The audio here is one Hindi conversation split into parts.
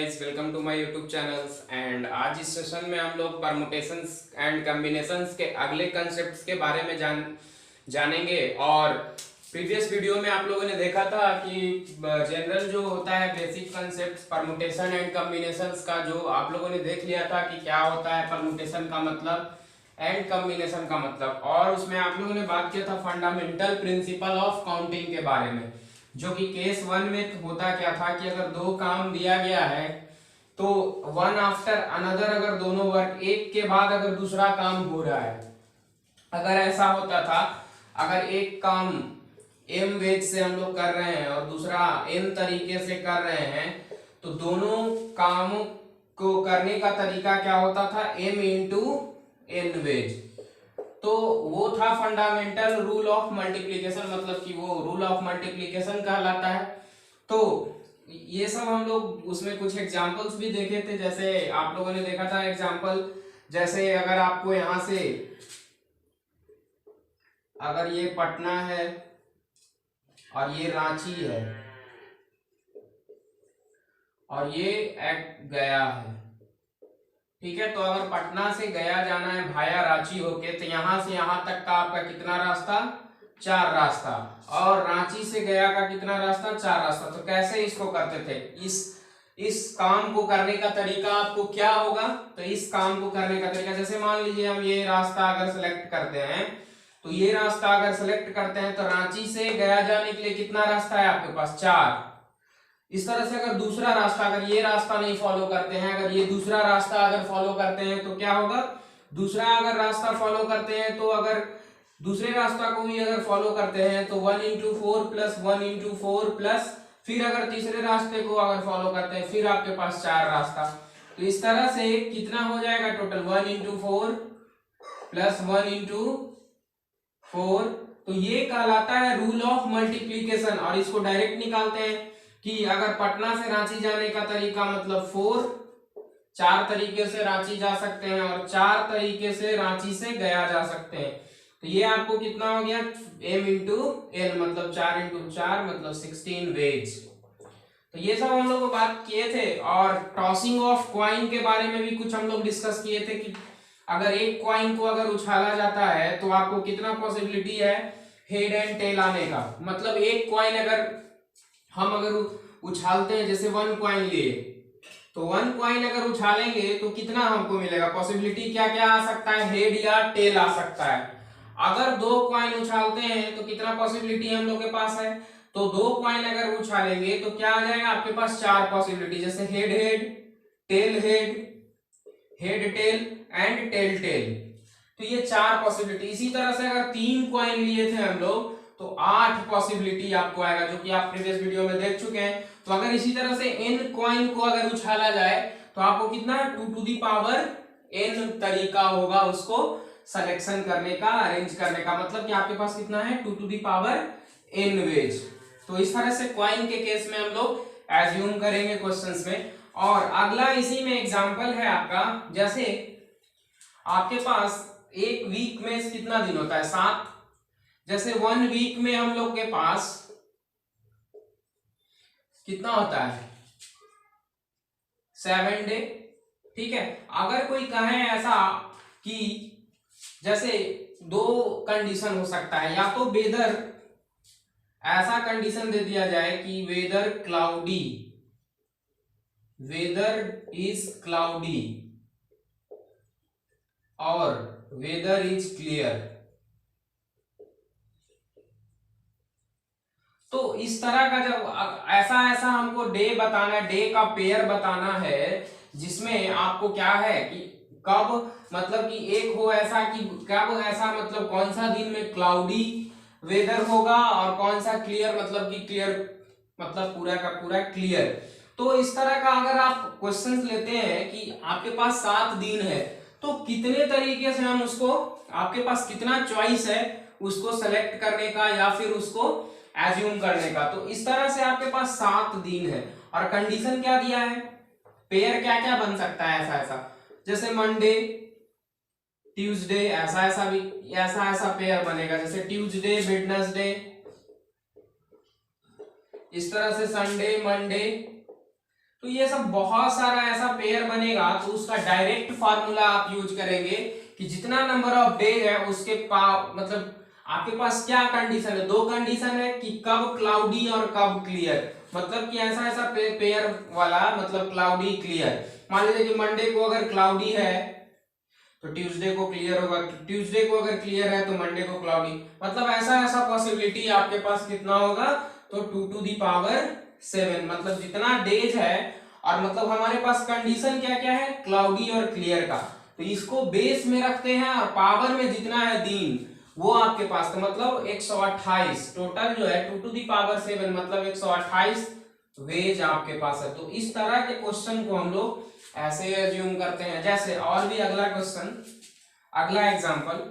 Guys, welcome to my YouTube channels. And आज इस सेशन में हम लोग परमुटेशंस एंड कॉम्बिनेशंस के अगले कंसेप्ट्स के बारे में जानेंगे। और प्रीवियस वीडियो में आप लोगों ने देखा था कि जनरल जो होता है basic concepts permutation and combinations का, जो आप लोगों ने देख लिया था कि क्या होता है परमुटेशन का मतलब एंड कॉम्बिनेशन का मतलब। और उसमें आप लोगों ने बात किया था फंडामेंटल प्रिंसिपल ऑफ काउंटिंग के बारे में, जो कि केस वन में होता क्या था कि अगर दो काम दिया गया है तो वन आफ्टर अनदर, अगर दोनों वर्क एक के बाद अगर दूसरा काम हो रहा है, अगर ऐसा होता था, अगर एक काम एम वेज से हम लोग कर रहे हैं और दूसरा एन तरीके से कर रहे हैं, तो दोनों कामों को करने का तरीका क्या होता था, एम इंटू एन वेज। तो वो था फंडामेंटल रूल ऑफ मल्टीप्लिकेशन, मतलब कि वो रूल ऑफ मल्टीप्लिकेशन कहलाता है। तो ये सब हम लोग उसमें कुछ एग्जांपल्स भी देखे थे। जैसे आप लोगों ने देखा था एग्जांपल, जैसे अगर आपको यहां से, अगर ये पटना है और ये रांची है और ये गया है, ठीक है। तो अगर पटना से गया जाना है भाया रांची होके, तो यहां से यहां तक का आपका कितना रास्ता, 4 रास्ता। और रांची से गया का कितना रास्ता, 4 रास्ता। तो कैसे इसको करते थे, इस काम को करने का तरीका आपको क्या होगा, तो इस काम को करने का तरीका, जैसे मान लीजिए हम ये रास्ता अगर सेलेक्ट करते हैं, तो ये रास्ता अगर सेलेक्ट करते हैं तो रांची से गया जाने के लिए कितना रास्ता है आपके पास, 4। इस तरह से अगर दूसरा रास्ता, अगर ये रास्ता नहीं फॉलो करते हैं, अगर ये दूसरा रास्ता अगर फॉलो करते हैं तो क्या होगा, दूसरा अगर रास्ता फॉलो करते हैं तो अगर दूसरे रास्ता को भी अगर फॉलो करते हैं तो 1 इंटू 4 प्लस 1 इंटू 4 प्लस, फिर अगर तीसरे रास्ते को अगर फॉलो करते हैं फिर आपके पास 4 रास्ता। तो इस तरह से कितना हो जाएगा टोटल, 1 इंटू 4 प्लस 1 इंटू 4। तो ये कहलाता है रूल ऑफ मल्टीप्लीकेशन। और इसको डायरेक्ट निकालते हैं कि अगर पटना से रांची जाने का तरीका मतलब 4, 4 तरीके से रांची जा सकते हैं और 4 तरीके से रांची से गया जा सकते हैं। तो ये आपको कितना हो गया, m इंटू एन, मतलब 4 इंटू 4 मतलब 16 वेज। तो ये सब हम लोग बात किए थे। और टॉसिंग ऑफ क्वाइन के बारे में भी कुछ हम लोग डिस्कस किए थे कि अगर एक क्वाइन को अगर उछाला जाता है तो आपको कितना पॉसिबिलिटी है हेड एंड टेल आने का। मतलब एक क्वाइन अगर हम अगर उछालते हैं, जैसे 1 क्वाइन लिए, तो 1 क्वाइन अगर उछालेंगे तो कितना हमको मिलेगा, पॉसिबिलिटी क्या क्या आ सकता है, हेड या टेल आ सकता है। अगर 2 क्वाइन उछालते हैं तो कितना पॉसिबिलिटी हम लोग के पास है, तो 2 क्वाइन अगर उछालेंगे तो क्या आ जाएगा आपके पास, 4 पॉसिबिलिटी, जैसे head head, tail head, head tail and tail tail. तो ये 4 पॉसिबिलिटी। इसी तरह से अगर 3 क्वाइन लिए थे हम लोग तो 8 पॉसिबिलिटी आपको आएगा, जो कि आप प्रीवियस वीडियो में देख चुके हैं। तो अगर इसी तरह से n क्वाइन को अगर उछाला जाए तो आपको कितना, 2 टू दी पावर n तरीका होगा उसको सिलेक्शन करने का, अरेंज करने का। मतलब कि आपके पास कितना है, 2 to the power n ways. तो इस तरह से क्वाइन के केस में हम लोग एज्यूम करेंगे क्वेश्चंस में। और अगला इसी में एग्जांपल है आपका, जैसे आपके पास एक वीक में कितना दिन होता है, 7। जैसे 1 वीक में हम लोग के पास कितना होता है, 7 डे, ठीक है। अगर कोई कहे ऐसा कि जैसे 2 कंडीशन हो सकता है, या तो वेदर, ऐसा कंडीशन दे दिया जाए कि weather cloudy, weather is cloudy और वेदर इज क्लियर। तो इस तरह का जब ऐसा ऐसा हमको डे बताना है, डे का पेयर बताना है, जिसमें आपको क्या है कि कब, मतलब कि एक हो ऐसा कि कब ऐसा, मतलब कौन सा दिन में क्लाउडी वेदर होगा और कौन सा क्लियर, मतलब कि क्लियर मतलब पूरा का पूरा क्लियर। तो इस तरह का अगर आप क्वेश्चंस लेते हैं कि आपके पास 7 दिन है, तो कितने तरीके से हम उसको, आपके पास कितना चॉइस है उसको सेलेक्ट करने का या फिर उसको एज्यूम करने का। तो इस तरह से आपके पास 7 दिन है और कंडीशन क्या दिया है, पेयर क्या क्या बन सकता है ऐसा ऐसा, जैसे मंडे ट्यूसडे, ऐसा ऐसा भी, ऐसा ऐसा पेयर बनेगा, जैसे ट्यूसडे वेडनेसडे, इस तरह से संडे मंडे। तो ये सब बहुत सारा ऐसा पेयर बनेगा, तो उसका डायरेक्ट फार्मूला आप यूज करेंगे कि जितना नंबर ऑफ डेज है उसके मतलब आपके पास क्या कंडीशन है, दो कंडीशन है कि कब क्लाउडी और कब क्लियर, मतलब कि ऐसा ऐसा पेयर वाला, मतलब क्लाउडी क्लियर। मान लीजिए कि मंडे को अगर क्लाउडी है तो ट्यूसडे को क्लियर होगा, ट्यूसडे को अगर क्लियर है तो मंडे को क्लाउडी, मतलब ऐसा ऐसा पॉसिबिलिटी आपके पास कितना होगा, तो 2⁻⁷, मतलब जितना डेज है, और मतलब हमारे पास कंडीशन क्या क्या है, क्लाउडी और क्लियर का, तो इसको बेस में रखते हैं और पावर में जितना है दिन वो आपके पास, तो मतलब 128 टोटल जो है 2⁻⁷, मतलब 128 वेज आपके पास है। तो इस तरह के क्वेश्चन को हम लोग ऐसे एज्यूम करते हैं। जैसे और भी अगला क्वेश्चन, अगला एग्जांपल,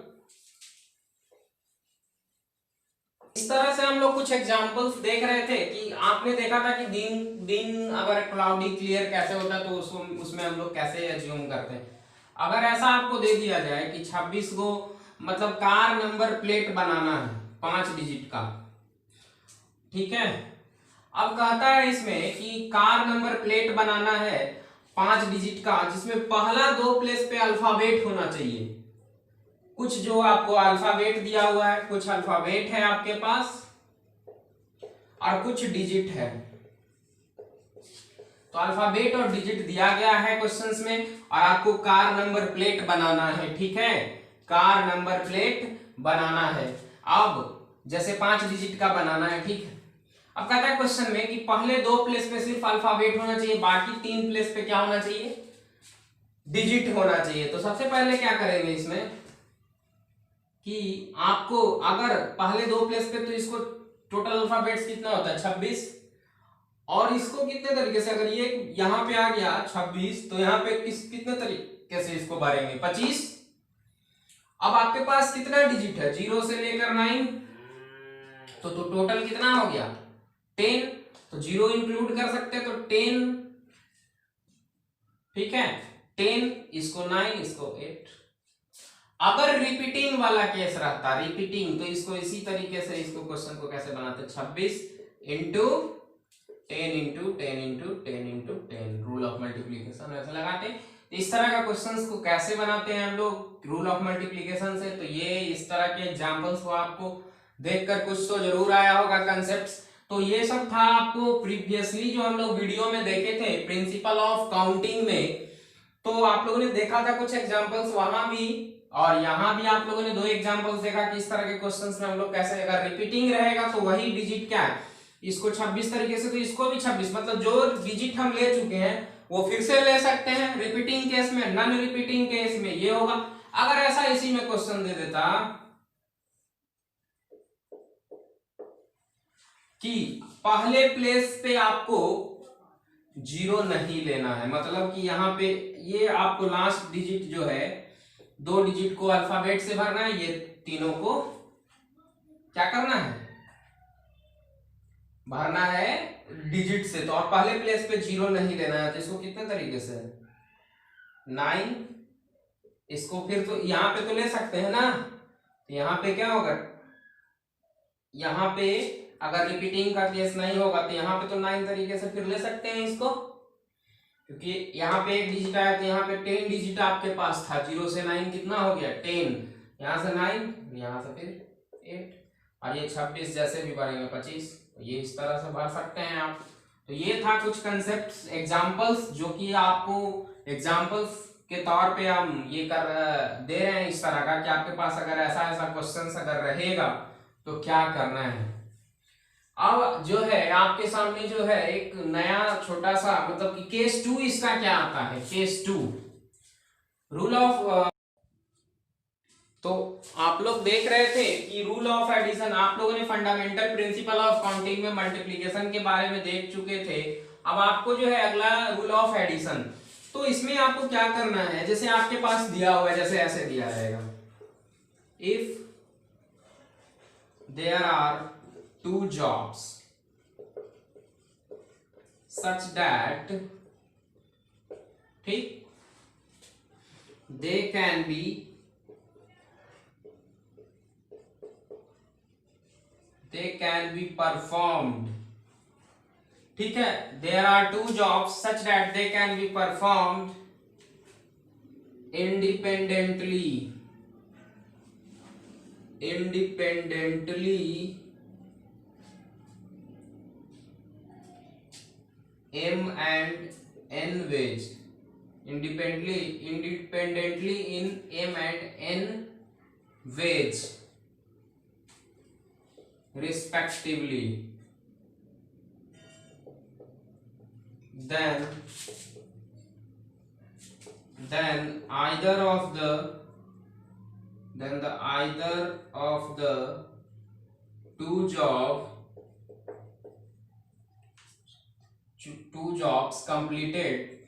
इस तरह से हम लोग कुछ एग्जांपल्स देख रहे थे कि आपने देखा था कि दिन अगर क्लाउडी क्लियर कैसे होता है, तो उसमें हम लोग कैसे एज्यूम करते हैं। अगर ऐसा आपको दे दिया जाए कि 26 को मतलब कार नंबर प्लेट बनाना है 5 डिजिट का, ठीक है। अब कहता है इसमें कि कार नंबर प्लेट बनाना है 5 डिजिट का, जिसमें पहला 2 प्लेस पे अल्फाबेट होना चाहिए। कुछ जो आपको अल्फाबेट दिया हुआ है, कुछ अल्फाबेट है आपके पास और कुछ डिजिट है। तो अल्फाबेट और डिजिट दिया गया है क्वेश्चंस में, और आपको कार नंबर प्लेट बनाना है, ठीक है, कार नंबर प्लेट बनाना है। अब जैसे 5 डिजिट का बनाना है, ठीक है। अब कहता है क्वेश्चन में कि पहले 2 प्लेस पे सिर्फ अल्फाबेट होना चाहिए, बाकी 3 प्लेस पे क्या होना चाहिए, डिजिट होना चाहिए। तो सबसे पहले क्या करेंगे इसमें कि आपको अगर पहले 2 प्लेस पे, तो इसको टोटल अल्फाबेट्स कितना होता है 26, और इसको कितने तरीके से, अगर ये यहां पे आ गया 26, तो यहां पे कितने तरीके से इसको भरेंगे 25। अब आपके पास कितना डिजिट है, 0 से लेकर 9, तो टोटल कितना हो गया 10, तो 0 इंक्लूड कर सकते हैं, तो 10, ठीक है, 10, इसको 9, इसको 8। अगर रिपीटिंग वाला केस रहता, रिपीटिंग, तो इसको इसी तरीके से, इसको क्वेश्चन को कैसे बनाते, 26 into 10 into 10 into 10 into 10, rule of multiplication ऐसे लगाते हैं। इस तरह का क्वेश्चंस को कैसे बनाते हैं हम लोग रूल ऑफ मल्टीप्लीकेशन से, तो ये इस तरह के एग्जांपल्स को आपको देखकर कुछ तो जरूर आया होगा कंसेप्ट्स। तो ये सब था आपको प्रीवियसली जो हम लोग वीडियो में देखे थे प्रिंसिपल ऑफ काउंटिंग में, तो आप लोगों ने देखा था कुछ एग्जांपल्स वहां भी, और यहाँ भी आप लोगों ने 2 एग्जांपल्स देखा कि इस तरह के क्वेश्चंस में हम लोग कैसे, अगर रिपीटिंग रहेगा तो वही डिजिट क्या है, इसको 26 तरीके से, तो इसको भी 26, मतलब जो डिजिट हम ले चुके हैं वो फिर से ले सकते हैं रिपीटिंग केस में, नॉन रिपीटिंग केस में ये होगा। अगर ऐसा इसी में क्वेश्चन दे देता कि पहले प्लेस पे आपको 0 नहीं लेना है, मतलब कि यहाँ पे ये आपको लास्ट डिजिट जो है 2 डिजिट को अल्फाबेट से भरना है, ये तीनों को क्या करना है, भरना है डिजिट से, तो और पहले प्लेस पे 0 नहीं लेना है, तो इसको कितने तरीके से 9, इसको फिर तो यहाँ पे तो ले सकते हैं ना, तो यहाँ पे क्या होगा, यहाँ पे अगर रिपीटिंग का केस नहीं होगा तो यहाँ पे तो 9 तरीके से फिर ले सकते हैं इसको, क्योंकि यहाँ पे 1 डिजिट आया, तो यहाँ पे 10 डिजिट आपके पास था, 0 से 9 कितना हो गया 10, यहाँ से 9, यहाँ से फिर 8, और ये 26 जैसे भी भरेंगे 25, ये इस तरह से भर सकते हैं आप। तो ये था कुछ कंसेप्ट एग्जांपल्स जो कि आपको एग्जांपल्स के तौर पे हम ये कर दे रहे हैं इस तरह का कि आपके पास अगर ऐसा ऐसा क्वेश्चन अगर रहेगा तो क्या करना है। अब जो है आपके सामने जो है एक नया छोटा सा, मतलब कि केस 2 इसका क्या आता है, केस 2 रूल ऑफ, तो आप लोग देख रहे थे कि रूल ऑफ एडिशन, आप लोगों ने फंडामेंटल प्रिंसिपल ऑफ काउंटिंग में मल्टीप्लिकेशन के बारे में देख चुके थे। अब आपको जो है अगला रूल ऑफ एडिशन, तो इसमें आपको क्या करना है, जैसे आपके पास दिया हुआ है, जैसे ऐसे दिया रहेगा, if there are 2 jobs such that, ठीक, they can be performed ठीक है, there are two jobs such that they can be performed independently m and n ways, independently in m and n ways respectively, then either of the two jobs completed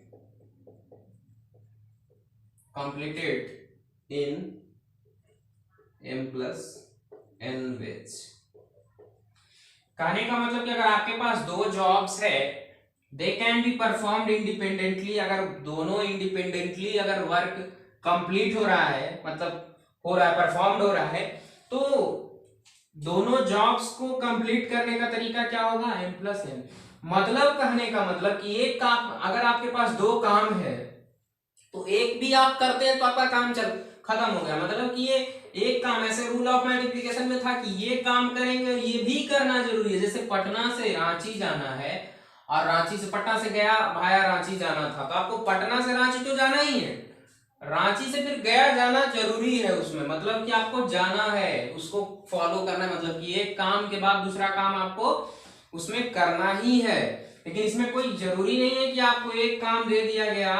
in m plus n ways। कहने का मतलब कि अगर आपके पास दो जॉब्स है, दे कैन बी परफॉर्म्ड इंडिपेंडेंटली, अगर दोनों इंडिपेंडेंटली अगर वर्क कंप्लीट हो रहा है, मतलब हो रहा है, परफॉर्म्ड हो रहा है, तो दोनों जॉब्स को कंप्लीट करने का तरीका क्या होगा, m प्लस n। मतलब कहने का मतलब कि एक काम, अगर आपके पास दो काम है तो एक भी आप करते हैं तो आपका काम खत्म हो गया। मतलब कि ये एक काम, ऐसे रूल ऑफ मल्टीप्लिकेशन में था कि ये काम करेंगे और ये भी करना जरूरी है। जैसे पटना से रांची जाना है और रांची से पटना से गया भाया रांची जाना था, तो आपको पटना से रांची तो जाना ही है, रांची से फिर गया जाना जरूरी है उसमें, मतलब कि आपको जाना है, उसको फॉलो करना है, मतलब कि एक काम के बाद दूसरा काम आपको उसमें करना ही है। लेकिन इसमें कोई जरूरी नहीं है कि आपको एक काम दे दिया गया,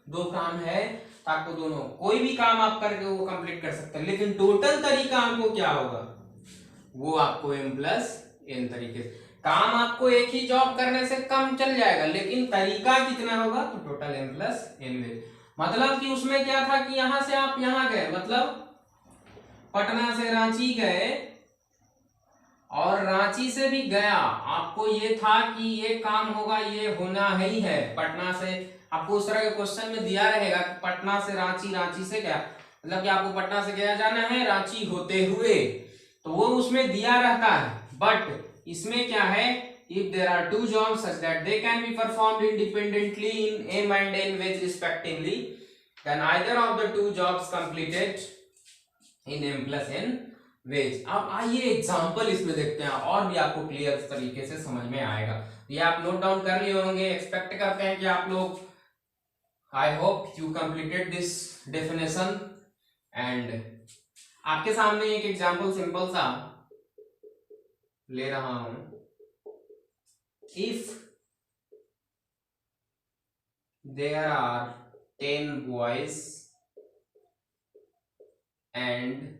दो काम है तो आपको दोनों कोई भी काम आप करके वो कंप्लीट कर सकते हैं, लेकिन टोटल तरीका आपको क्या होगा, वो आपको m प्लस n तरीके से। काम आपको एक ही जॉब करने से कम चल जाएगा, लेकिन तरीका कितना होगा, तो टोटल m प्लस n। मतलब कि उसमें क्या था कि यहां से आप यहां गए, मतलब पटना से रांची गए और रांची से भी गया, आपको ये था कि ये काम होगा, ये होना ही है। पटना से आपको उस तरह के क्वेश्चन में दिया रहेगा कि पटना से रांची, रांची से क्या, मतलब कि आपको पटना से गया जाना है रांची होते हुए, तो वो उसमें दिया रहता है। बट इसमें क्या है, if there are two jobs such that they can be performed independently in m and n ways respectively, then either of the two jobs completed in m plus n ways। अब आइए एग्जांपल इसमें देखते हैं और भी आपको क्लियर तरीके से समझ में आएगा। ये आप नोट डाउन कर लिए होंगे, एक्सपेक्ट करते हैं कि आप लोग, I hope you completed this definition. And आपके सामने एक एग्जांपल सिंपल सा ले रहा हूं। If there are 10 boys and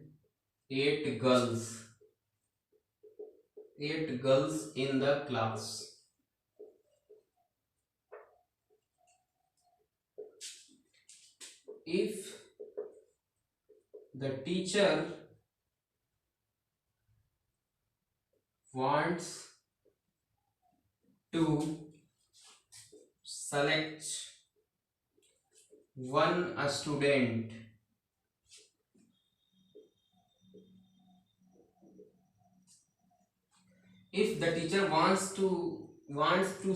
8 girls in the class, if the teacher wants to select one student, if the teacher wants to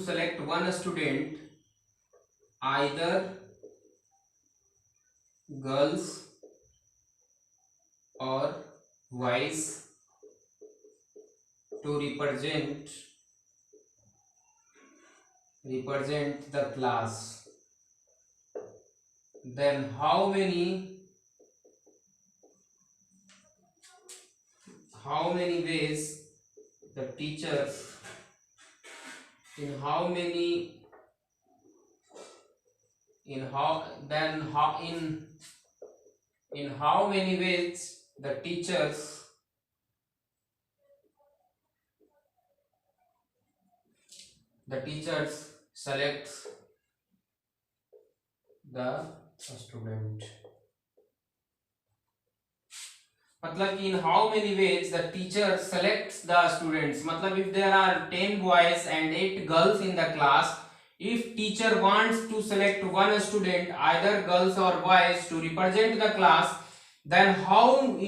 select one student, either girls or boys, to represent the class, then how many ways the teachers, in how many ways the teachers selects the student। मतलब कि in how many ways the teacher selects the students, मतलब if there are 10 boys and 8 girls in the class, if teacher wants to select one student, either girls or boys, to represent the class, then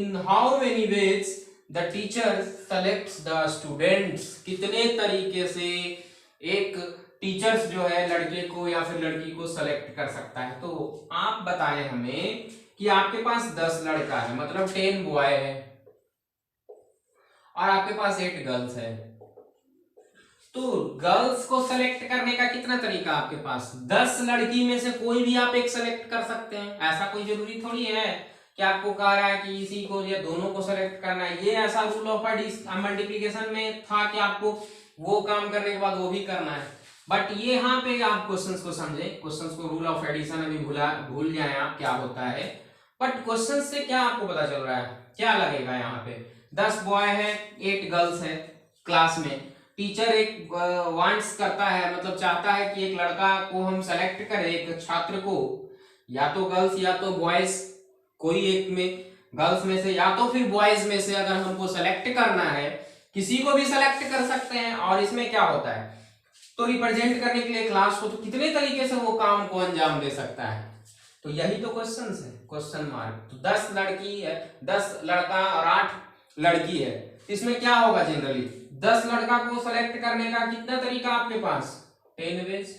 in how many ways the teacher selects the students, कितने तरीके से एक टीचर्स जो है लड़के को या फिर लड़की को सेलेक्ट कर सकता है। तो आप बताएं हमें कि आपके पास 10 लड़का है, मतलब 10 बॉय है, और आपके पास 8 गर्ल्स है। तो गर्ल्स को सेलेक्ट करने का कितना तरीका आपके पास? 10 लड़की में से कोई भी आप एक सेलेक्ट कर सकते हैं। ऐसा कोई जरूरी थोड़ी है कि आपको कह रहा है कि इसी को या दोनों को सेलेक्ट करना है। ये ऐसा रूल ऑफ मल्टीप्लिकेशन में था कि आपको वो काम करने के बाद वो भी करना है। बट ये यहाँ पे आप क्वेश्चंस को समझे, क्वेश्चंस को, रूल ऑफ एडिशन अभी भूल जाए आप क्या होता है। बट क्वेश्चन से क्या आपको पता चल रहा है, क्या लगेगा? यहाँ पे 10 बॉय है, 8 गर्ल्स है क्लास में। टीचर एक वांट्स करता है, मतलब चाहता है कि एक लड़का को हम सेलेक्ट करें, एक छात्र को, या तो गर्ल्स या तो बॉयज, कोई एक में, गर्ल्स में से या तो फिर बॉयज में से अगर हमको सेलेक्ट करना है, किसी को भी सेलेक्ट कर सकते हैं। और इसमें क्या होता है, तो रिप्रेजेंट करने के लिए क्लास को, तो कितने तरीके से वो काम को अंजाम दे सकता है। तो यही तो क्वेश्चन है, क्वेश्चन मार्क। तो 10 लड़की है, 10 लड़का और 8 लड़की है। इसमें क्या होगा जनरली, 10 लड़का को सेलेक्ट करने का कितना तरीका आपके पास? 10 वेज।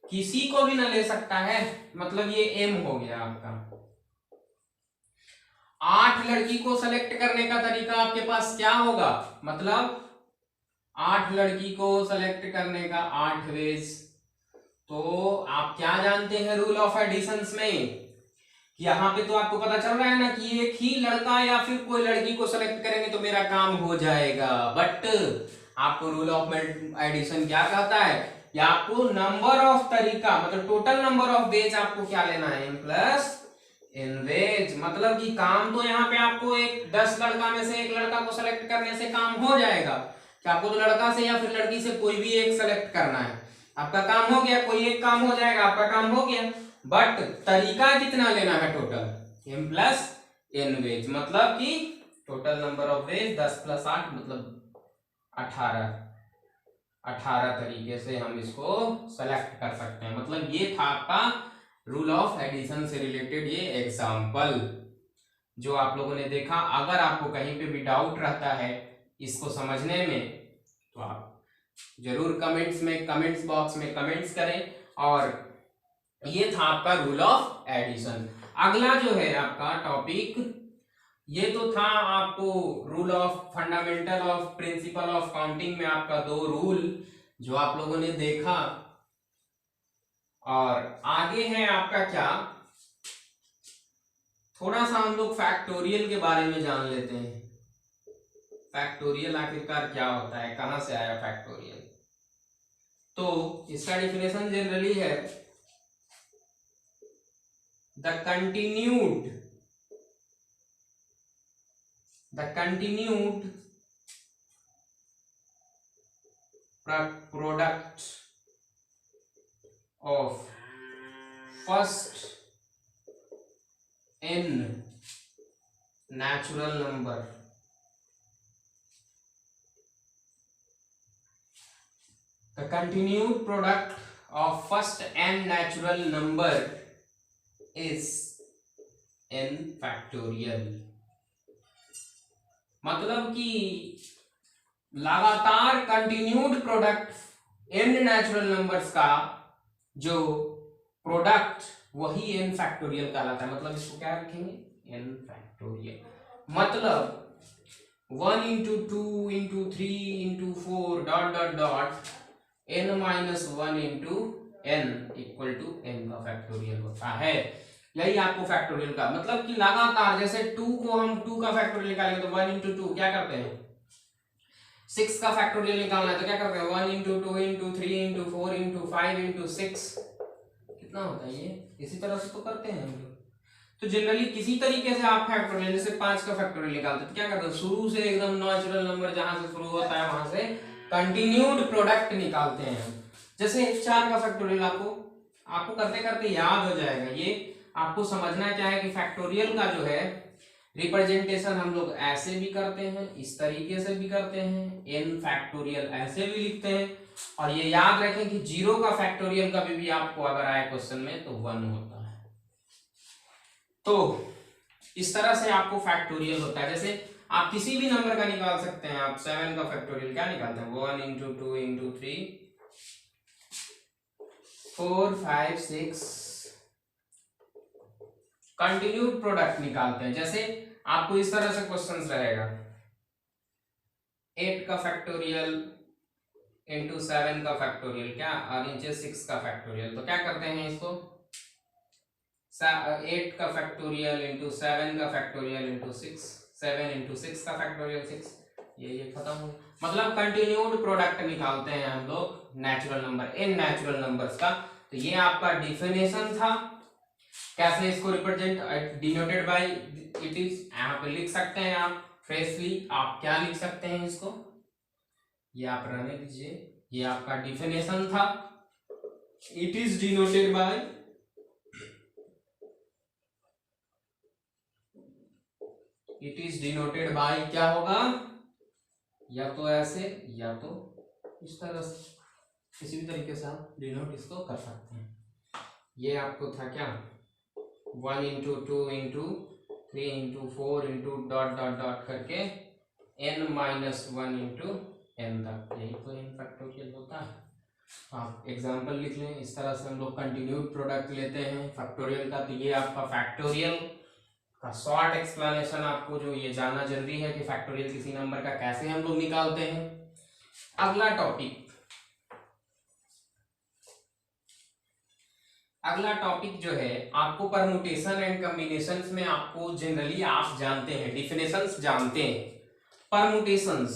किसी को भी ना ले सकता है, मतलब ये एम हो गया आपका। 8 लड़की को सेलेक्ट करने का तरीका आपके पास क्या होगा, मतलब 8 लड़की को सेलेक्ट करने का 8 वेज। तो आप क्या जानते हैं रूल ऑफ एडिशंस में, यहाँ पे तो आपको पता चल रहा है ना कि एक ही लड़का या फिर कोई लड़की को सेलेक्ट करेंगे तो मेरा काम हो जाएगा। बट आपको रूल ऑफ एडिशन क्या कहता है कि आपको नंबर ऑफ तरीका, मतलब टोटल नंबर ऑफ वेज आपको क्या लेना है, एम प्लस एन वेज। मतलब कि काम तो यहाँ पे आपको एक 10 लड़का में से एक लड़का को सेलेक्ट करने से काम हो जाएगा कि आपको तो लड़का से या फिर लड़की से कोई भी एक सेलेक्ट करना है, आपका काम हो गया, कोई एक काम हो जाएगा, आपका काम हो गया। बट तरीका कितना लेना है, total m plus n ways, मतलब कि total number of ways 10 plus 8 मतलब 18 तरीके से हम इसको सेलेक्ट कर सकते हैं। मतलब ये था आपका रूल ऑफ एडिशन से रिलेटेड ये एग्जांपल जो आप लोगों ने देखा। अगर आपको कहीं पे भी डाउट रहता है इसको समझने में तो आप जरूर कमेंट्स बॉक्स में कमेंट्स करें। और ये था आपका रूल ऑफ एडिशन। अगला जो है आपका टॉपिक, ये तो था आपको rule of fundamental of principle of counting में आपका 2 रूल जो आप लोगों ने देखा। और आगे है आपका क्या, थोड़ा सा हम लोग फैक्टोरियल के बारे में जान लेते हैं। फैक्टोरियल आखिरकार क्या होता है, कहां से आया फैक्टोरियल? तो इसका डेफिनेशन जनरली है the continued product of first n natural number the continued product of first n natural number is n factorial। मतलब कि लगातार continued product n natural numbers का जो प्रोडक्ट वही n फैक्टोरियल कहलाता है। मतलब इसको क्या रखेंगे, n फैक्टोरियल। मतलब 1 into 2 into 3 into 4 dot dot dot n minus 1 into n equal to n का फैक्टोरियल होता है। यही आपको फैक्टोरियल का मतलब कि लगातार, जैसे 2 को हम 2 का फैक्टोरियल निकालेंगे तो 1 into 2 क्या करते हैं, 6 का फैक्टोरियल निकालना है तो क्या करते हैं, 1 into 2 into 3 into 4 into 5 into 6 कितना होता है, ये इसी तरह से तो करते हैं हम लोग। तो जनरली किसी तरीके से आप फैक्टोरियल, जैसे 5 का फैक्टोरियल निकालते हैं तो क्या करते हैं, शुरू से एकदम नेचुरल नंबर जहां से शुरू होता है वहां से कंटिन्यूड प्रोडक्ट निकालते हैं। जैसे 4 का फैक्टोरियल आपको करते करते याद हो जाएगा। ये आपको समझना क्या है कि फैक्टोरियल का जो है रिप्रेजेंटेशन हम लोग ऐसे भी करते हैं, इस तरीके से भी करते हैं, n फैक्टोरियल ऐसे भी लिखते हैं। और ये याद रखें कि 0 का फैक्टोरियल कभी भी आपको अगर आए क्वेश्चन में तो 1 होता है। तो इस तरह से आपको फैक्टोरियल होता है। जैसे आप किसी भी नंबर का निकाल सकते हैं, आप 7 का फैक्टोरियल क्या निकालते हैं, 1 into 2 into 3 4 5 6 कंटिन्यूड प्रोडक्ट निकालते हैं। जैसे आपको इस तरह से क्वेश्चंस रहेगा 8 का फैक्टोरियल इंटू 7 का फैक्टोरियल क्या और नीचे 6 का फैक्टोरियल। तो क्या करते हैं इसको 8 का फैक्टोरियल इंटू 7 का फैक्टोरियल इंटू 6 7 इंटू 6 का फैक्टोरियल 6 ये खत्म हो। मतलब कंटिन्यूड प्रोडक्ट निकालते हैं हम लोग natural number in natural numbers का। तो ये आपका डिफिनेशन था। कैसे इसको represent denoted by it is यहाँ पे लिख सकते हैं आप फ्रेशली। आप क्या लिख सकते हैं इसको, ये आप रहने दीजिए। ये आपका डिफिनेशन था। इट इज डिनोटेड बाय क्या होगा, या तो ऐसे या तो इस तरह से, किसी भी तरीके से आप डिनोट इसको कर सकते हैं। ये आपको था क्या 1 into 2 into 3 into 4 into dot dot dot करके n माइनस 1 इंटू n तक, यही तो n फैक्टोरियल होता है। आप एग्जाम्पल लिख लें। इस तरह से हम लोग कंटिन्यूड प्रोडक्ट लेते हैं फैक्टोरियल का। तो ये आपका फैक्टोरियल का शॉर्ट एक्सप्लेनेशन। आपको जो ये जानना जरूरी है कि फैक्टोरियल किसी नंबर का कैसे हम लोग निकालते हैं। अगला टॉपिक जो है आपको परमुटेशन एंड कॉम्बिनेशंस में, आपको जनरली आप जानते हैं डिफिनेशंस जानते हैं परमुटेशंस।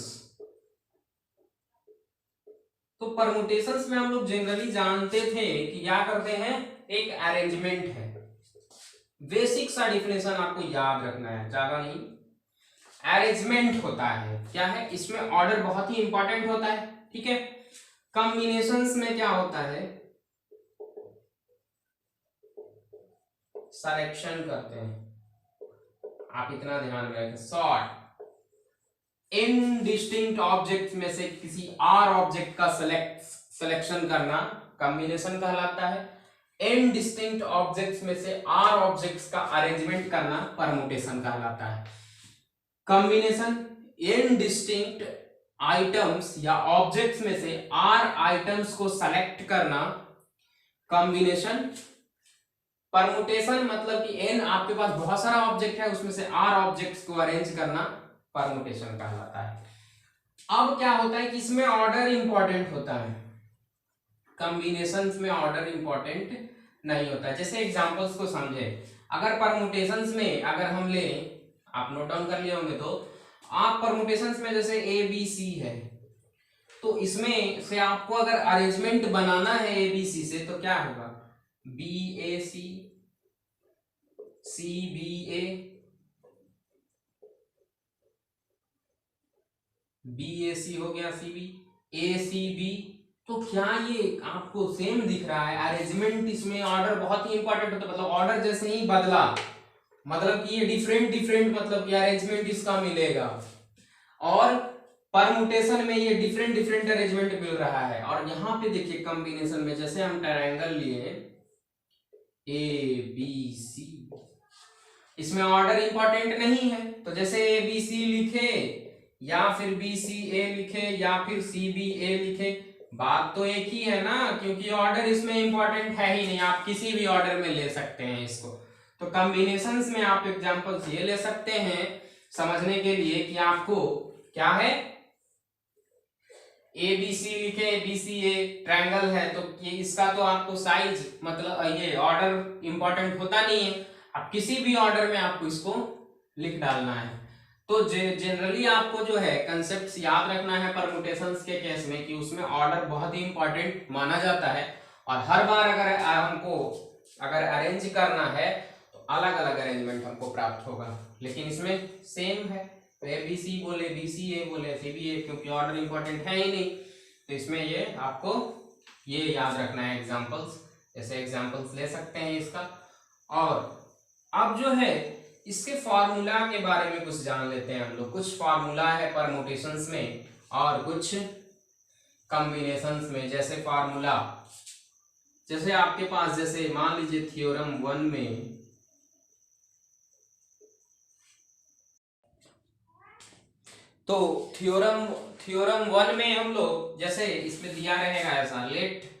तो परमुटेशंस में हम लोग जनरली जानते थे कि क्या करते हैं, एक अरेंजमेंट है। बेसिक सा डिफिनेशन आपको याद रखना है, ज्यादा नहीं। अरेंजमेंट होता है क्या है, इसमें ऑर्डर बहुत ही इंपॉर्टेंट होता है। ठीक है। कॉम्बिनेशंस में क्या होता है, सिलेक्शन करते हैं। आप इतना ध्यान रखें। सॉर्ट इन डिस्टिंक्ट ऑब्जेक्ट्स में से किसी और ऑब्जेक्ट का सिलेक्शन करना कॉम्बिनेशन कहलाता है। इन डिस्टिंक्ट ऑब्जेक्ट्स में से आर ऑब्जेक्ट्स का अरेंजमेंट करना परमुटेशन कहलाता है। कॉम्बिनेशन इन डिस्टिंक्ट आइटम्स या ऑब्जेक्ट्स में से आर आइटम्स को सेलेक्ट करना कॉम्बिनेशन। परमुटेशन मतलब कि एन आपके पास बहुत सारा ऑब्जेक्ट है, उसमें से आर ऑब्जेक्ट्स को अरेंज करना परमुटेशन कहलाता है। अब क्या होता है कि इसमें ऑर्डर इंपॉर्टेंट होता है, कॉम्बिनेशंस में ऑर्डर इंपॉर्टेंट नहीं होता है। जैसे एग्जांपल्स को समझे, अगर परमुटेशंस में अगर हम ले, आप नोट डाउन कर लिए होंगे, तो आप परमुटेशंस में जैसे ए बी सी है, तो इसमें से आपको अगर अरेंजमेंट बनाना है ए बी सी से, तो क्या होगा B A C, C B A, B A सी हो गया, सी बी, ए सी बी। तो क्या ये आपको सेम दिख रहा है अरेंजमेंट? इसमें ऑर्डर बहुत ही इंपॉर्टेंट होता है। मतलब ऑर्डर जैसे ही बदला, मतलब कि ये डिफरेंट मतलब कि अरेंजमेंट इसका मिलेगा। और परमुटेशन में ये डिफरेंट अरेंजमेंट मिल रहा है। और यहां पे देखिए कॉम्बिनेशन में, जैसे हम ट्रायंगल लिए ए बी सी, इसमें ऑर्डर इंपॉर्टेंट नहीं है। तो जैसे ए बी सी लिखे या फिर बी सी ए लिखे या फिर सी बी ए लिखे, बात तो एक ही है ना, क्योंकि ऑर्डर इसमें इंपॉर्टेंट है ही नहीं। आप किसी भी ऑर्डर में ले सकते हैं इसको। तो कॉम्बिनेशंस में आप एग्जांपल्स ये ले सकते हैं समझने के लिए कि आपको क्या है, ए बी सी लिखे, बी सी ए ट्रायंगल है, तो ये इसका तो आपको साइज मतलब ये ऑर्डर इंपॉर्टेंट होता नहीं है। अब किसी भी ऑर्डर में आपको इसको लिख डालना है। तो जनरली आपको जो है कंसेप्ट याद रखना है परमुटेशंस के केस में, कि उसमें ऑर्डर बहुत ही इंपॉर्टेंट माना जाता है। और हर बार अगर हमको अगर अरेंज करना है तो अलग अलग अरेंजमेंट हमको प्राप्त होगा, लेकिन इसमें सेम है। तो ए बी सी बोले, बी सी ए बोले, सी बी ए, क्योंकि ऑर्डर इंपॉर्टेंट है ही नहीं। तो इसमें ये आपको ये याद रखना है एग्जाम्पल्स। जैसे एग्जाम्पल्स ले सकते हैं इसका। और अब जो है इसके फॉर्मूला के बारे में कुछ जान लेते हैं हम लोग। कुछ फॉर्मूला है परमुटेशंस में और कुछ कॉम्बिनेशंस में। जैसे फॉर्मूला, जैसे आपके पास जैसे मान लीजिए थ्योरम 1 में, तो थ्योरम 1 में हम लोग जैसे इसमें दिया रहेगा ऐसा, late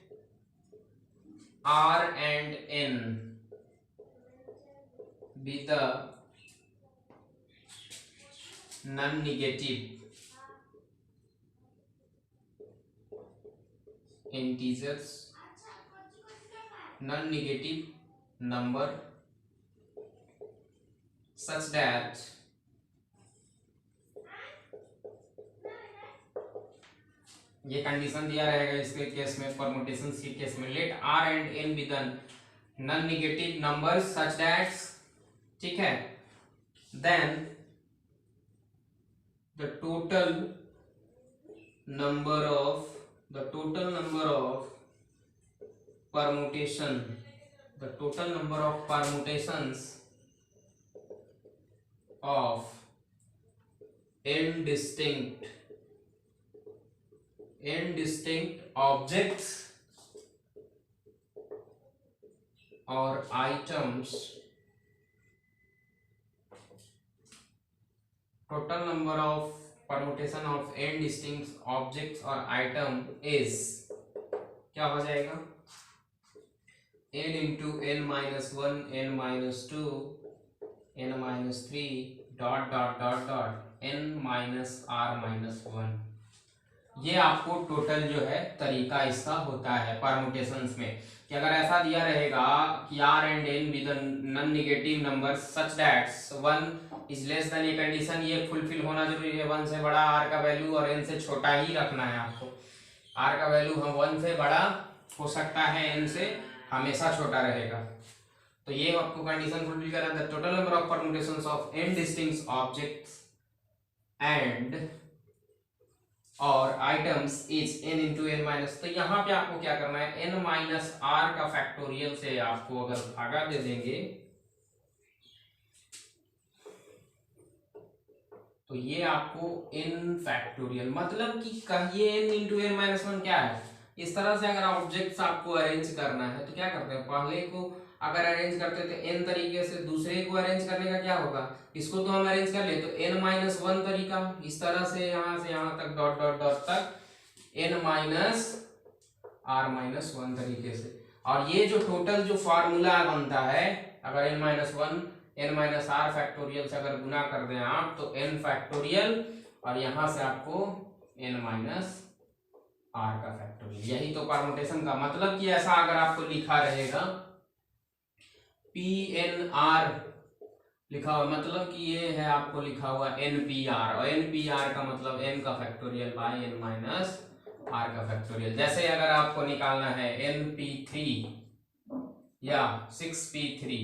R and N be the non-negative integers, non-negative number such that ये कंडीशन दिया रहेगा इसके केस में, परमुटेशंस के केस में, late R and N be the non-negative numbers such that, ठीक है, then the total number of permutations of n distinct objects or items, total number of permutation of n distinct objects or item is, क्या हो जाएगा, n into n minus 1, n minus 2, n minus 3 dot dot dot dot n minus r minus 1। ये आपको टोटल जो है तरीका इसका होता है परमुटेशंस में, कि अगर ऐसा दिया रहेगा कि r and n be the non-negative numbers such that 1 is less than, ये कंडीशन ये फुलफिल होना जरूरी है, 1 से बड़ा r का वैल्यू और n से छोटा ही रखना है आपको। r का वैल्यू हम 1 से बड़ा हो सकता है, n से हमेशा छोटा रहेगा। तो ये आपको कंडीशन फुलफिल करना है, total number of permutations of n distinct objects and और items is n into n minus. तो यहाँ पे आपको क्या करना है, n माइनस r का फैक्टोरियल से आपको अगर भागा दे देंगे तो ये आपको n फैक्टोरियल, मतलब कि कहिए n into n माइनस 1 क्या है। इस तरह से अगर ऑब्जेक्ट्स आपको अरेंज करना है तो क्या करते हैं, पहले को अगर अरेंज करते हैं तो n तरीके से, दूसरे को अरेंज करने का क्या होगा, इसको तो हम अरेंज कर ले तो n माइनस 1 तरीका, इस तरह से यहाँ तक डॉट डॉट डॉट तक n माइनस r माइनस 1 तरीके से। और ये जो टोटल जो फार्मूला बनता है, अगर n minus 1 n minus r factorial से अगर गुना कर दें आप तो n फैक्टोरियल, और यहाँ से आपको n माइनस r का फैक्टोरियल। यही तो परमुटेशन का मतलब, कि ऐसा अगर आपको लिखा रहेगा PNR लिखा हुआ, मतलब कि ये है आपको लिखा हुआ NPR, और NPR का मतलब n का factorial bye n minus r का फैक्टोरियल। जैसे अगर आपको निकालना है NP3 या 6P3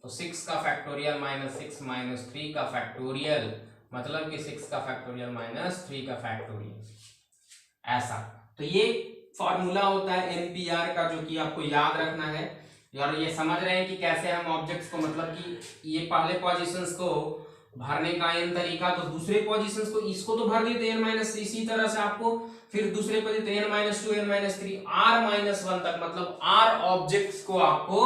तो 6 का फैक्टोरियल माइनस 6 माइनस 3 का फैक्टोरियल, मतलब कि 6 का फैक्टोरियल माइनस 3 का फैक्टोरियल, ऐसा। तो ये फॉर्मूला होता है NPR का, जो कि आपको याद रखना है। और ये समझ रहे हैं कि कैसे हम ऑब्जेक्ट्स को, मतलब कि ये पहले पोजीशंस को भरने का n तरीका, तो दूसरे पोजीशंस को इसको तो भर देते n माइनस, इसी तरह से आपको फिर दूसरे को देते n minus 2 n minus 3 r minus 1 तक, मतलब r ऑब्जेक्ट्स को आपको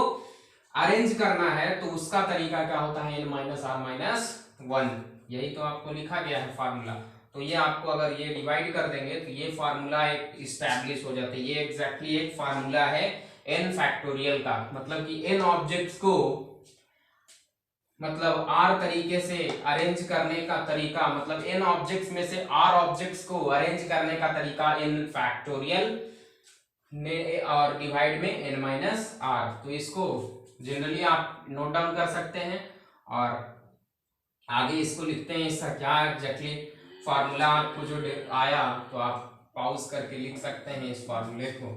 अरेंज करना है तो उसका तरीका क्या होता है, n माइनस r माइनस 1। यही तो आपको लिखा गया है फार्मूला। तो ये आपको अगर ये डिवाइड कर देंगे तो ये फार्मूला एक इस्टेब्लिश हो जाता है। ये एग्जैक्टली एक फार्मूला है n फैक्टोरियल का, मतलब कि n ऑब्जेक्ट्स को मतलब r तरीके से अरेंज करने का तरीका, मतलब n ऑब्जेक्ट्स में से r ऑब्जेक्ट्स को अरेंज करने का तरीका n फैक्टोरियल ने, और डिवाइड में n माइनस r। तो इसको जनरली आप नोट डाउन कर सकते हैं और आगे इसको लिखते हैं, इसका क्या एग्जैक्टली फार्मूला आपको जो आया तो आप पॉज करके लिख सकते हैं इस फार्मूले को।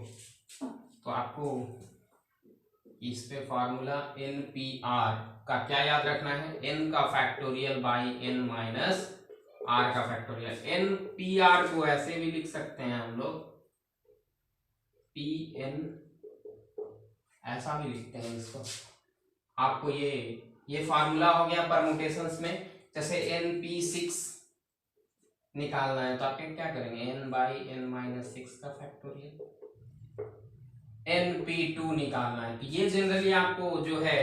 तो आपको इस पे फार्मूला NPR का क्या याद रखना है, n का factorial bye n minus r का फैक्टोरियल। NPR को ऐसे भी लिख सकते हैं हम लोग, PN ऐसा भी लिखते हैं इसको। आपको ये फार्मूला हो गया परमुटेशंस में। जैसे NP6 निकालना है तो आप क्या करेंगे, n बाई n माइनस 6 का फैक्टोरियल। NP2 निकालना है तो ये जनरली आपको जो है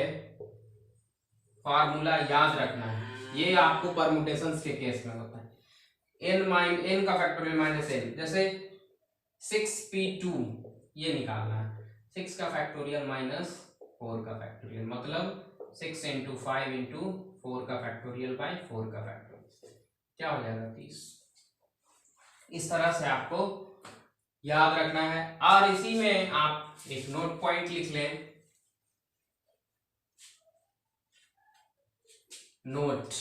फार्मूला याद रखना है, ये आपको परमुटेशंस के केस में होता है। n का फैक्टोरियल माइनस n, जैसे 6p2 ये निकालना है 6 का फैक्टोरियल माइनस 4 का फैक्टोरियल, मतलब 6 इंटू 5 इंटू 4 का फैक्टोरियल बाई 4 का फैक्टोरियल, क्या हो जाएगा 30। इस तरह से आपको याद रखना है। और इसी में आप एक नोट पॉइंट लिख लें, note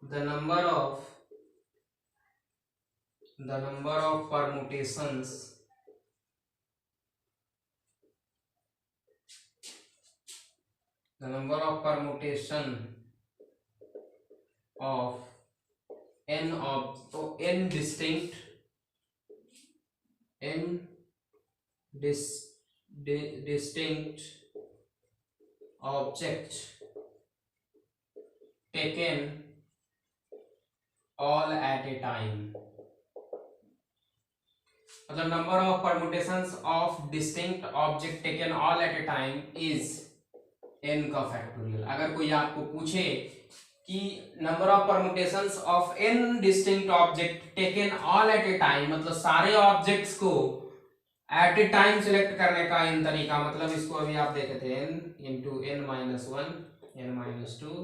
the number of permutations of n distinct object taken all at a time, मतलब number of permutations of distinct object taken all at A time is n का फैक्टोरियल। अगर कोई आपको पूछे कि number of permutations of n distinct object taken all at A time, मतलब सारे ऑब्जेक्ट्स को एट ए टाइम सिलेक्ट करने का n तरीका, मतलब इसको अभी आप देखे थे n into n minus 1 n minus 2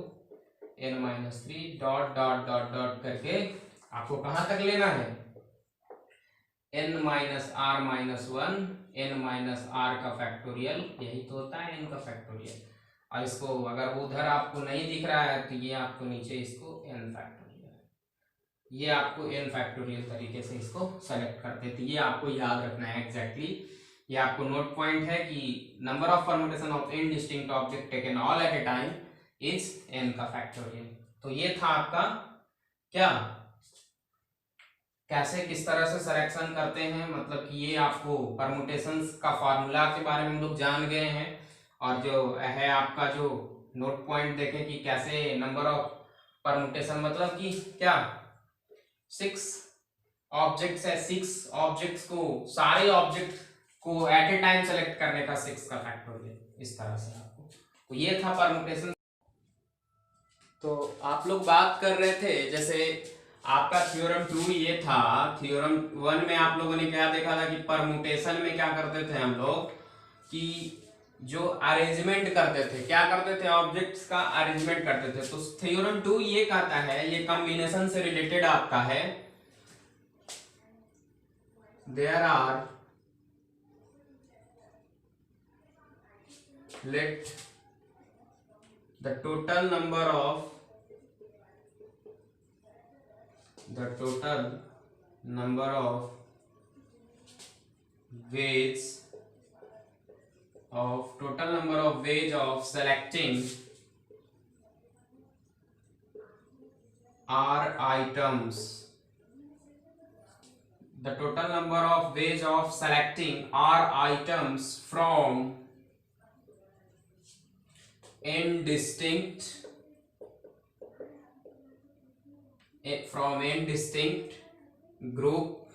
n minus 3 dot dot dot dot करके आपको कहां तक लेना है, n minus r minus 1 n minus r का फैक्टोरियल, यही तो होता है n का फैक्टोरियल। और इसको अगर उधर आपको नहीं दिख रहा है तो ये आपको नीचे इसको n फैक्टोरियल, ये आपको n फैक्टोरियल तरीके से इसको सेलेक्ट करते थे। ये आपको याद रखना है एग्जैक्टली, ये आपको नोट पॉइंट है कि number of permutation of n distinct object taken all at A time is n का फैक्टोरियल। तो ये था आपका क्या, कैसे किस तरह से सिलेक्शन करते हैं, मतलब कि ये आपको परमुटेशंस का फार्मूला के बारे में हम लोग जान गए हैं। और जो है आपका जो नोट पॉइंट देखें कि कैसे नंबर ऑफ परमुटेशन, मतलब कि क्या 6 ऑब्जेक्ट्स है, 6 ऑब्जेक्ट्स को, सारे ऑब्जेक्ट को एट ए टाइम सेलेक्ट करने का 6 का फैक्टोरियल, इस तरह से आपको। तो ये था परमुटेशन। तो आप लोग बात कर रहे थे, जैसे आपका थ्योरम 2 ये था, थ्योरम 1 में आप लोगों ने क्या देखा था कि परमुटेशन में क्या करते थे हम लोग कि जो अरेंजमेंट करते थे, क्या करते थे, ऑब्जेक्ट्स का अरेंजमेंट करते थे। तो थ्योरम 2 ये कहता है, ये कॉम्बिनेशन से रिलेटेड आपका है, there are let the total number of ways of selecting r items, the total number of ways of selecting r items from n distinct group,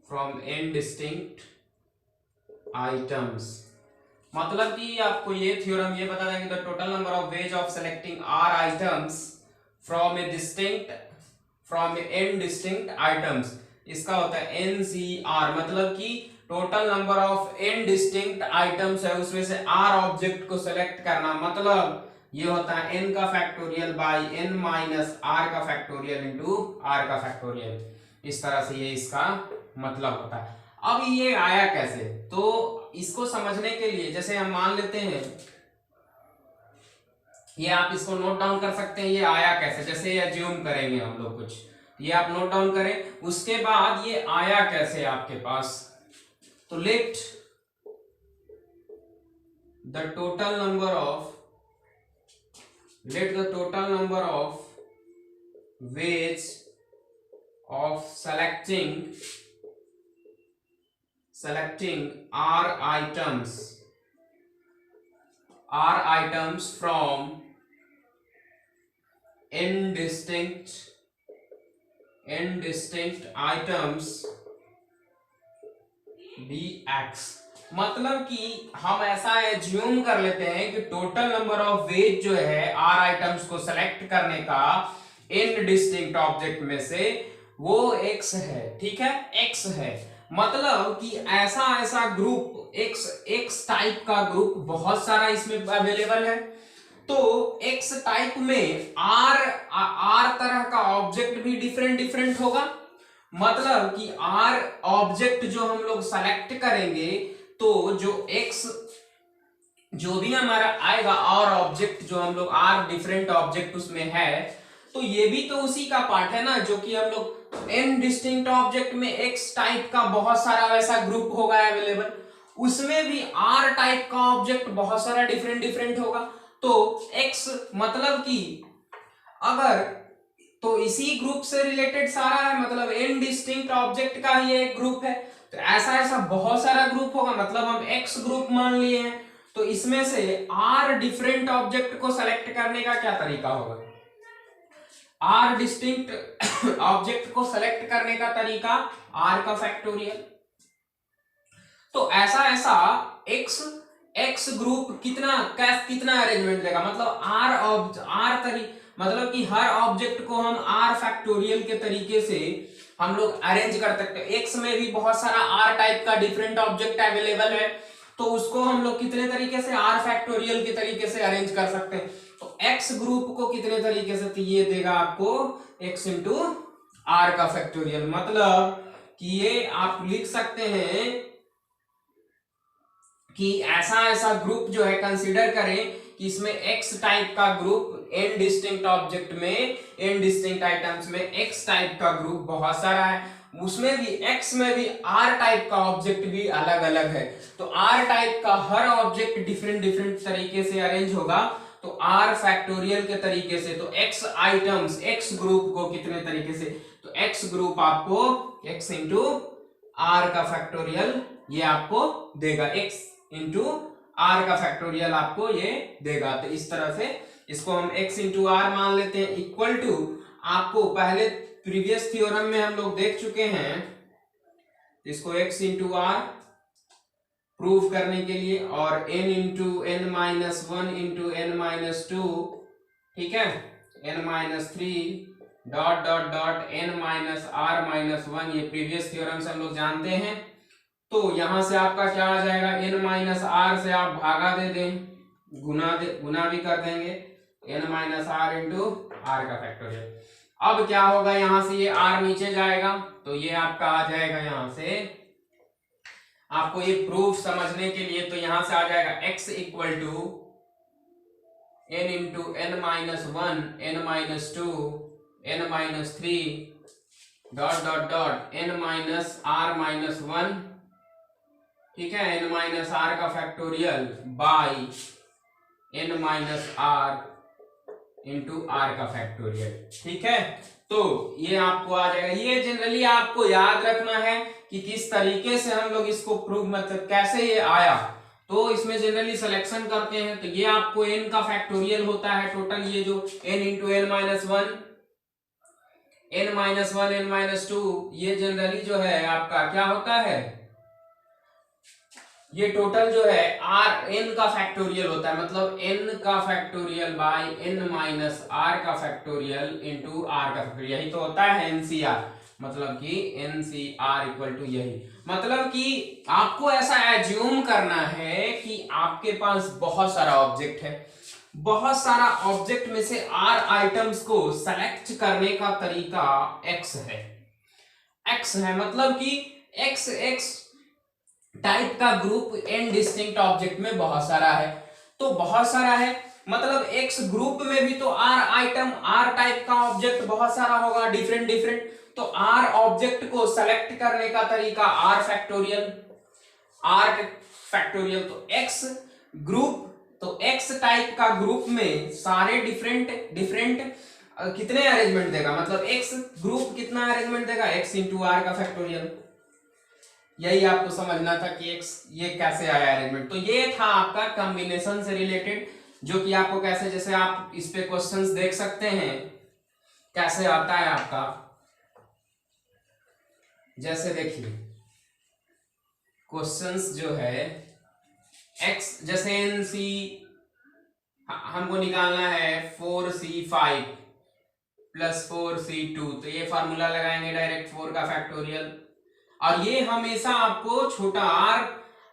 from n distinct items, मतलब कि आपको ये थ्योरम ये बता देंगे the total number of ways of selecting r items from n distinct items, इसका होता है NCR, मतलब कि total number of n distinct items है, उसमें से r ऑब्जेक्ट को सेलेक्ट करना, मतलब ये होता है n का factorial by n minus r का फैक्टोरियल इंटू r का फैक्टोरियल। इस तरह से ये इसका मतलब होता है। अब ये आया कैसे, तो इसको समझने के लिए जैसे हम मान लेते हैं, ये आप इसको नोट डाउन कर सकते हैं, ये आया कैसे, जैसे एज्यूम करेंगे हम लोग कुछ, ये आप नोट डाउन करें, उसके बाद ये आया कैसे आपके पास। तो let the total number of ways of selecting r items from n distinct items bx, मतलब कि हम ऐसा एज्यूम कर लेते हैं कि टोटल नंबर ऑफ वेज जो है आर आइटम्स को सेलेक्ट करने का n डिस्टिंक्ट ऑब्जेक्ट में से, वो एक्स है, ठीक है, एक्स है। मतलब कि ऐसा ऐसा ग्रुप एक्स, एक्स टाइप का ग्रुप बहुत सारा इसमें अवेलेबल है। तो एक्स टाइप में आर आर तरह का ऑब्जेक्ट भी डिफरेंट डिफरेंट होगा। मतलब कि आर ऑब्जेक्ट जो हम लोग सेलेक्ट करेंगे, तो जो एक्स जो भी हमारा आएगा और ऑब्जेक्ट जो हम लोग आर डिफरेंट ऑब्जेक्ट उसमें है, तो ये भी तो उसी का पार्ट है ना, जो कि हम लोग एन डिस्टिंक्ट ऑब्जेक्ट में एक्स टाइप का बहुत सारा वैसा ग्रुप होगा अवेलेबल, उसमें भी आर टाइप का ऑब्जेक्ट बहुत सारा डिफरेंट डिफरेंट होगा। तो एक्स मतलब कि अगर, तो इसी ग्रुप से रिलेटेड सारा है, मतलब एन डिस्टिंक्ट ऑब्जेक्ट का ही एक ग्रुप है। तो ऐसा ऐसा बहुत सारा ग्रुप होगा, मतलब हम एक्स ग्रुप मान लिए हैं। तो इसमें से आर डिफरेंट ऑब्जेक्ट को सेलेक्ट करने का क्या तरीका होगा? आर डिस्टिंक्ट ऑब्जेक्ट को सेलेक्ट करने का तरीका आर का फैक्टोरियल। तो ऐसा ऐसा एक्स एक्स ग्रुप कितना अरेंजमेंट देगा, मतलब आर मतलब कि हर ऑब्जेक्ट को हम आर फैक्टोरियल के तरीके से हम लोग अरेंज कर सकते हैं। एक्स में भी बहुत सारा आर टाइप का डिफरेंट ऑब्जेक्ट अवेलेबल है, तो उसको हम लोग कितने तरीके से आर फैक्टोरियल के तरीके से अरेंज कर सकते हैं। तो एक्स ग्रुप को कितने तरीके से, तो ये देगा आपको एक्स इंटू आर का फैक्टोरियल। मतलब कि ये आप लिख सकते हैं कि ऐसा ऐसा ग्रुप जो है कंसीडर करें कि इसमें एक्स टाइप का ग्रुप एन डिस्टिंक्ट ऑब्जेक्ट में, एन डिस्टिंक्ट आइटम्स में एक्स टाइप का ग्रुप बहुत सारा है, उसमें भी एक्स में भी आर टाइप का ऑब्जेक्ट भी अलग अलग है। तो आर टाइप का हर ऑब्जेक्ट डिफरेंट डिफरेंट तरीके से अरेंज होगा, तो आर फैक्टोरियल के तरीके से। तो एक्स आइटम्स, एक्स ग्रुप को कितने तरीके से, तो एक्स ग्रुप आपको एक्स इंटू आर का फैक्टोरियल ये आपको देगा, एक्स इंटू आर का फैक्टोरियल आपको ये देगा। तो इस तरह से इसको हम x इंटू आर मान लेते हैं, इक्वल टू, आपको पहले प्रीवियस थ्योरम में हम लोग देख चुके हैं, इसको x इंटू आर प्रूव करने के लिए, और n into n minus one into n minus two, ठीक है, n minus three dot dot dot n minus r minus one, ये प्रीवियस थ्योरम से हम लोग जानते हैं। तो यहां से आपका क्या आ जाएगा, n माइनस आर से आप भागा दे दें, गुना भी कर देंगे, n minus r into r का फैक्टोरियल। अब क्या होगा, यहां से ये r नीचे जाएगा, तो ये आपका आ जाएगा यहां से, आपको ये प्रूफ समझने के लिए, तो यहां से आ जाएगा x equal to n into n minus one, n minus two, n minus three dot dot dot n minus r minus one, ठीक है, n माइनस आर का factorial by n minus r into r का फैक्टोरियल, ठीक है। तो ये आपको आ जाएगा। ये जनरली आपको याद रखना है कि किस तरीके से हम लोग इसको प्रूव, मतलब कैसे ये आया। तो इसमें जनरली सिलेक्शन करते हैं, तो ये आपको n का फैक्टोरियल होता है टोटल, ये जो n into n minus one, n minus one, n minus two, ये जनरली जो है आपका क्या होता है, ये टोटल जो है आर एन का फैक्टोरियल होता है, मतलब एन का factorial by n minus r का फैक्टोरियल इंटू आर का फैक्टोरियल, यही तो होता है एनसीआर। मतलब कि एनसीआर इक्वल टू यही, मतलब कि आपको ऐसा एज्यूम करना है कि आपके पास बहुत सारा ऑब्जेक्ट है, बहुत सारा ऑब्जेक्ट में से आर आइटम्स को सेलेक्ट करने का तरीका एक्स है, एक्स है, मतलब कि एक्स एक्स टाइप का ग्रुप एन डिस्टिंक्ट ऑब्जेक्ट में बहुत सारा है। तो बहुत सारा है मतलब एक्स ग्रुप में भी तो आर आइटम, आर टाइप का ऑब्जेक्ट बहुत सारा होगा, डिफरेंट डिफरेंट। तो आर ऑब्जेक्ट को सेलेक्ट करने का तरीका आर फैक्टोरियल, आर फैक्टोरियल। तो एक्स ग्रुप, तो एक्स टाइप का ग्रुप में सारे डिफरेंट डिफरेंट कितने अरेंजमेंट देगा, मतलब एक्स ग्रुप कितना अरेंजमेंट देगा, एक्स इंटू आर का फैक्टोरियल। यही आपको समझना था कि एक्स ये कैसे आया अरेंजमेंट। तो ये था आपका कॉम्बिनेशन से रिलेटेड, जो कि आपको कैसे, जैसे आप इस पे क्वेश्चंस देख सकते हैं कैसे आता है आपका। जैसे देखिए क्वेश्चंस जो है एक्स, जैसे एन सी हमको निकालना है 4c5 प्लस 4c2, तो ये फार्मूला लगाएंगे डायरेक्ट 4 का फैक्टोरियल। और ये हमेशा आपको छोटा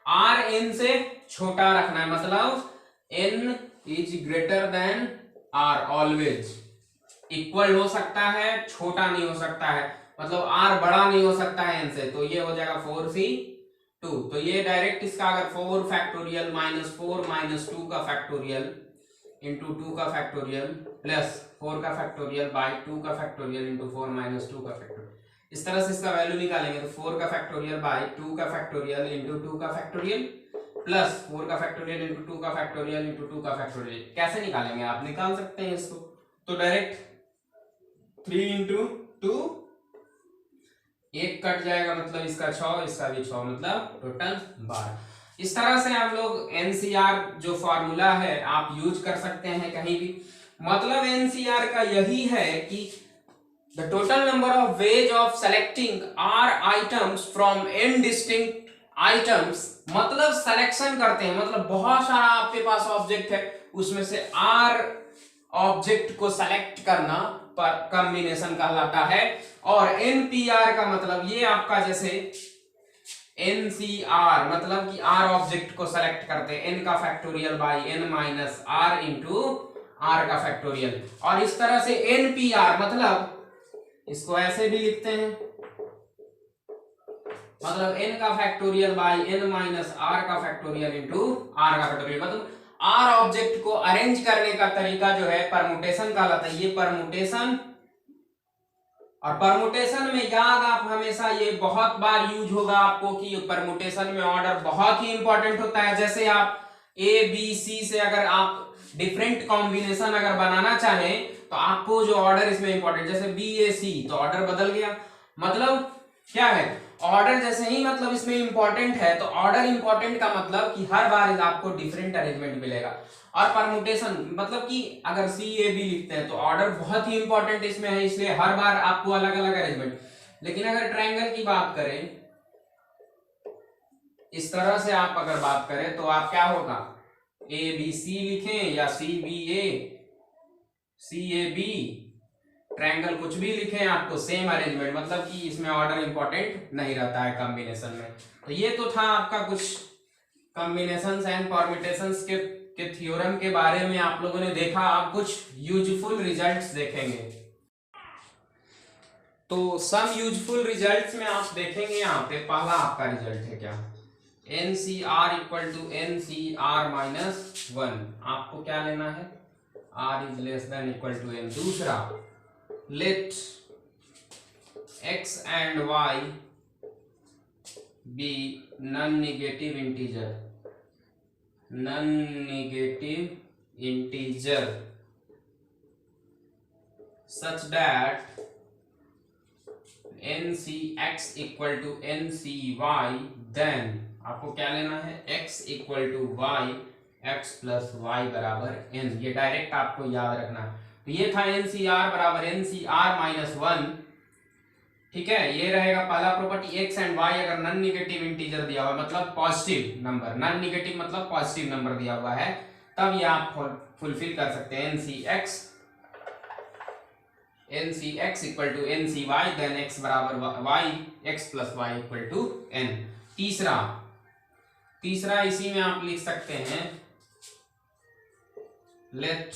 आर एन से छोटा रखना है, मतलब n is greater than r, always equal हो सकता है, छोटा नहीं हो सकता है, मतलब r बड़ा नहीं हो सकता है n से, तो ये हो जाएगा 4c2। तो ये डायरेक्ट इसका अगर 4 फैक्टोरियल माइनस 4 माइनस 2 का फैक्टोरियल इंटू 2 का फैक्टोरियल प्लस 4 का फैक्टोरियल बाई 2 का फैक्टोरियल इंटू 4 माइनस 2 का फैक्टोरियल, इस तरह से इसका वैल्यू निकालेंगे तो 4 का फैक्टोरियल बाई 2 का फैक्टोरियल इंटू 2 का फैक्टोरियल प्लस 4 का फैक्टोरियल इंटू 2 का फैक्टोरियल इंटू 2 का फैक्टोरियल। कैसे निकालेंगे, आप निकाल सकते हैं इसको, तो डायरेक्ट 3 इंटू 2, एक कट जाएगा मतलब इसका 6, इसका भी 6, मतलब टोटल 12। इस तरह से आप लोग एनसीआर जो फॉर्मूला है आप यूज कर सकते हैं कहीं भी। मतलब एनसीआर का यही है कि the total number of ways of selecting r items from n distinct items, मतलब सिलेक्शन करते हैं, मतलब बहुत सारा आपके पास ऑब्जेक्ट है, उसमें से r ऑब्जेक्ट को सेलेक्ट करना पर कॉम्बिनेशन कहलाता है। और npr का मतलब ये आपका जैसे ncr, मतलब कि r ऑब्जेक्ट को सेलेक्ट करते हैं n का factorial by n minus r into r का फैक्टोरियल। और इस तरह से npr मतलब इसको ऐसे भी लिखते हैं, मतलब n का factorial by n minus r का फैक्टोरियल इंटू r का फैक्टोरियल, मतलब r ऑब्जेक्ट को अरेंज करने का तरीका जो है परमुटेशन कहलाता है। ये परमुटेशन, और परमुटेशन में याद आप हमेशा, ये बहुत बार यूज होगा आपको कि परमुटेशन में ऑर्डर बहुत ही इंपॉर्टेंट होता है। जैसे आप ए बी सी से अगर आप डिफरेंट कॉम्बिनेशन अगर बनाना चाहें तो आपको जो ऑर्डर इसमें इंपॉर्टेंट, जैसे बी ए सी तो ऑर्डर बदल गया, मतलब क्या है ऑर्डर जैसे ही मतलब इसमें इंपॉर्टेंट है, तो ऑर्डर इंपॉर्टेंट का मतलब कि हर बार आपको डिफरेंट अरेंजमेंट मिलेगा। और परमुटेशन मतलब कि अगर सी ए बी लिखते हैं तो ऑर्डर बहुत ही इंपॉर्टेंट इसमें है, इसलिए हर बार आपको अलग अलग अरेंजमेंट। लेकिन अगर ट्रायंगल की बात करें, इस तरह से आप अगर बात करें तो आप क्या होगा, ए बी सी लिखें या C B A C A B, triangle कुछ भी लिखें आपको सेम अरेंजमेंट, मतलब कि इसमें ऑर्डर इंपॉर्टेंट नहीं रहता है कॉम्बिनेशन में। तो ये तो था आपका कुछ कॉम्बिनेशंस एंड परम्यूटेशंस के थ्योरम के बारे में आप लोगों ने देखा। आप कुछ यूजफुल रिजल्ट्स देखेंगे, तो सम यूजफुल रिजल्ट्स में आप देखेंगे यहाँ पे पहला आपका रिजल्ट है क्या, NCR equal to NCR minus 1, आपको क्या लेना है, R is less than equal to n। दूसरा, let x and y be non negative integer, non negative integer such that NCX equal to NCY, then आपको क्या लेना है, x equal to y, x plus y बराबर n। ये डायरेक्ट आपको याद रखना है। तो ये था NCR बराबर NCR माइनस 1, ठीक है। ये रहेगा पहला प्रॉपर्टी, x एंड y अगर नॉन नेगेटिव इंटीजर दिया हुआ है मतलब पॉजिटिव नंबर, नॉन नेगेटिव मतलब पॉजिटिव नंबर दिया हुआ है, तब ये आप फुलफिल कर सकते हैं। NCX equal to NCY, then x बराबर y, x plus y equal to n। तीसरा इसी में आप लिख सकते हैं, let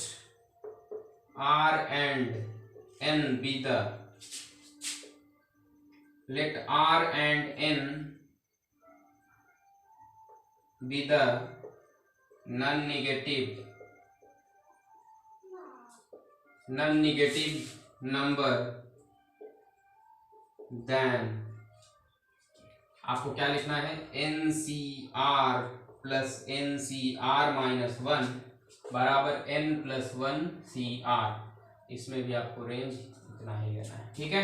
R and n be the, let R and n be the non-negative number, then आपको क्या लिखना है, NCR प्लस NCR माइनस 1 बराबर n प्लस 1 CR। इसमें भी आपको रेंज इतना ही लेना है, ठीक है।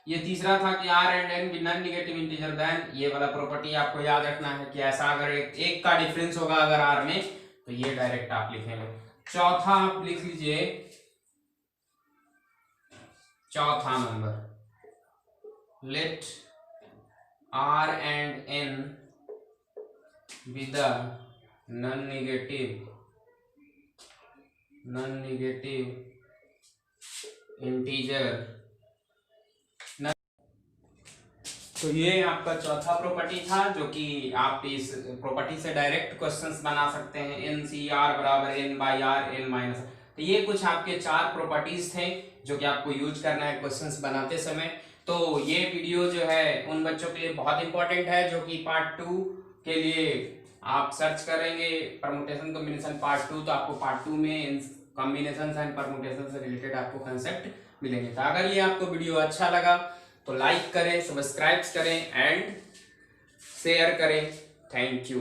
ये तीसरा था कि R एंड n भी नॉन नेगेटिव इंटीजर, देन ये वाला प्रॉपर्टी आपको याद रखना है कि ऐसा अगर एक का डिफरेंस होगा अगर R में तो ये डायरेक्ट आप लिखेंगे। चौथा आप लिख लीजिए, चौथा number, let R and n be the non-negative integer. तो ये आपका चौथा प्रॉपर्टी था, जो कि आप इस प्रॉपर्टी से डायरेक्ट क्वेश्चंस बना सकते हैं। एन सी आर बराबर n by r n minus. तो ये कुछ आपके 4 प्रॉपर्टीज थे जो कि आपको यूज करना है क्वेश्चंस बनाते समय। तो ये वीडियो जो है उन बच्चों के लिए बहुत इंपॉर्टेंट है जो कि पार्ट 2 के लिए आप सर्च करेंगे परमुटेशन कॉम्बिनेशन पार्ट 2, तो आपको पार्ट 2 में कॉम्बिनेशन एंड परमुटेशन से रिलेटेड आपको कंसेप्ट मिलेंगे। तो अगर ये आपको वीडियो अच्छा लगा तो लाइक करें, सब्सक्राइब करें एंड शेयर करें। Thank you.